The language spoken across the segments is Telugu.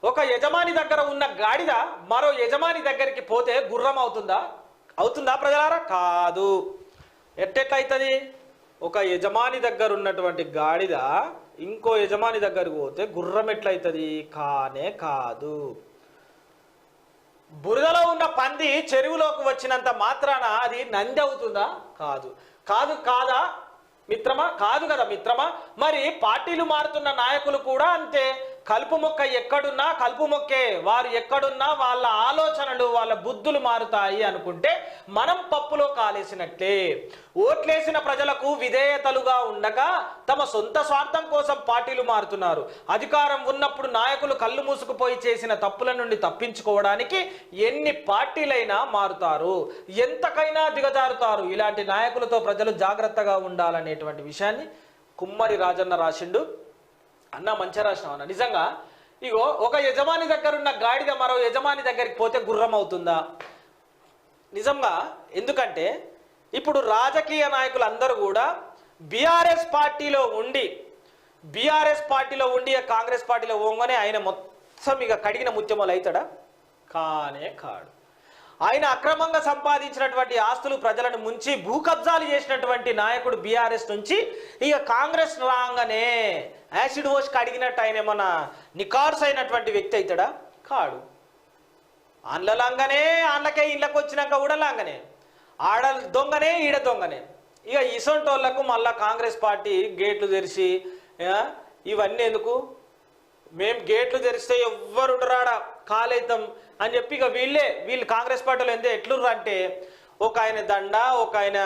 ఒక యజమాని దగ్గర ఉన్న గాడిద మరో యజమాని దగ్గరికి పోతే గుర్రం అవుతుందా? అవుతుందా ప్రజలారా? కాదు. ఎట్టెట్లయితుంది? ఒక యజమాని దగ్గర ఉన్నటువంటి గాడిద ఇంకో యజమాని దగ్గరకు పోతే గుర్రం ఎట్లయితుంది? కానే కాదు. బురదలో ఉన్న పంది చెరువులోకి వచ్చినంత మాత్రాన అది నంది అవుతుందా? కాదు. కాదు కాదా మిత్రమా? కాదు కదా మిత్రమా. మరి పార్టీలు మారుతున్న నాయకులు కూడా అంతే. కలుపు మొక్క ఎక్కడున్నా కలుపు మొక్కే, వారు ఎక్కడున్నా వాళ్ళ ఆలోచనలు వాళ్ళ బుద్ధులు మారుతాయి అనుకుంటే మనం పప్పులో కాలేసినట్లే. ఓట్లేసిన ప్రజలకు విధేయతలుగా ఉండగా తమ సొంత స్వార్థం కోసం పార్టీలు మారుతున్నారు. అధికారం ఉన్నప్పుడు నాయకులు కళ్ళు మూసుకుపోయి చేసిన తప్పుల నుండి తప్పించుకోవడానికి ఎన్ని పార్టీలైనా మారుతారు, ఎంతకైనా దిగజారుతారు. ఇలాంటి నాయకులతో ప్రజలు జాగ్రత్తగా ఉండాలనేటువంటి విషయాన్ని కుమ్మరి రాజన్న రాసిండు. అన్న మంచిగా రాసినావు అన్న. నిజంగా ఇగో ఒక యజమాని దగ్గర ఉన్న గాడిద మరో యజమాని దగ్గరికి పోతే గుర్రం అవుతుందా? నిజంగా. ఎందుకంటే ఇప్పుడు రాజకీయ నాయకులు అందరూ కూడా బీఆర్ఎస్ పార్టీలో ఉండి కాంగ్రెస్ పార్టీలో పోగానే ఆయన మొత్తం ఇక కడిగిన ముత్యములు అవుతాడా? కానే కాడు. ఆయన అక్రమంగా సంపాదించినటువంటి ఆస్తులు ప్రజలను ముంచి భూ కబ్జాలు చేసినటువంటి నాయకుడు బీఆర్ఎస్ నుంచి ఇక కాంగ్రెస్ రాగానే యాసిడ్ వాష్ కడిగినట్టు ఆయన ఏమన్నా నికార్స్ అయినటువంటి వ్యక్తి అవుతాడా? కాడు. ఆన్ల లాంగనే ఆన్లకే ఇళ్ళకి వచ్చినాక కూడా లాంగనే, ఆడ దొంగనే ఈడ దొంగనే. ఇక ఇసొంటోళ్లకు మళ్ళా కాంగ్రెస్ పార్టీ గేట్లు తెరిచి ఇవన్నీ ఎందుకు, మేము గేట్లు తెరిస్తే ఎవ్వరు రాడా కాలేద్దాం అని చెప్పి ఇక వీళ్ళు కాంగ్రెస్ పార్టీలో ఎట్లుర్రు అంటే ఒక ఆయన దండ, ఒక ఆయన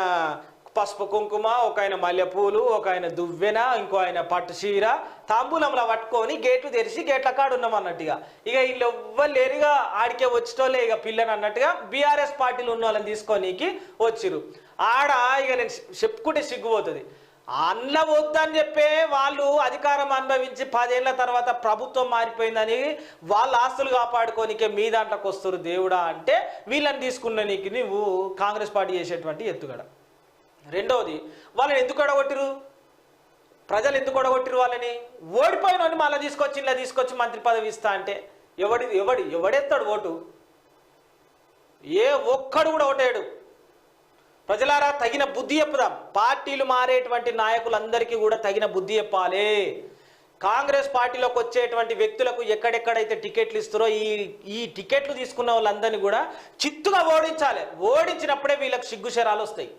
పసుపు కుంకుమ, ఒక ఆయన మల్లెపూలు, ఒక ఆయన దువ్వెన, ఇంకో ఆయన పట్టు చీర తాంబూలంలా పట్టుకొని గేట్లు తెరిచి గేట్ల కాడు ఉన్నాం అన్నట్టుగా. ఇక వీళ్ళు ఎవ్వరు లేరుగా, ఆడికే వచ్చేటోళ్ళే ఇక పిల్లని అన్నట్టుగా బీఆర్ఎస్ పార్టీలు ఉన్న వాళ్ళని తీసుకొనికి వచ్చిర్రు. ఆడ ఇక నేను చెప్పుకుంటే సిగ్గుపోతుంది. అందులో వద్దని చెప్పే వాళ్ళు అధికారం అనుభవించి 10 ఏళ్ల తర్వాత ప్రభుత్వం మారిపోయిందని వాళ్ళ ఆస్తులు కాపాడుకోనికే మీ దాంట్లోకి వస్తారు దేవుడా అంటే వీళ్ళని తీసుకున్న నీకు నువ్వు కాంగ్రెస్ పార్టీ చేసేటువంటి ఎత్తుగడ. రెండవది, వాళ్ళని ఎందుకు ఒడగొట్టిరు? ప్రజలు ఎందుకు ఒడగొట్టిరు? వాళ్ళని ఓడిపోయిన మళ్ళీ తీసుకొచ్చి మంత్రి పదవి ఇస్తా అంటే ఎవడెత్తాడు ఓటు? ఏ ఒక్కడు కూడా ఓటేడు. ప్రజలారా, తగిన బుద్ధి చెప్పుదాం. పార్టీలు మారేటువంటి నాయకులందరికీ కూడా తగిన బుద్ధి చెప్పాలి. కాంగ్రెస్ పార్టీలోకి వచ్చేటువంటి వ్యక్తులకు ఎక్కడెక్కడైతే టికెట్లు ఇస్తారో ఈ టికెట్లు తీసుకున్న వాళ్ళందరినీ కూడా చిత్తుగా ఓడించాలి. ఓడించినప్పుడే వీళ్ళకి సిగ్గుశరాలు వస్తాయి.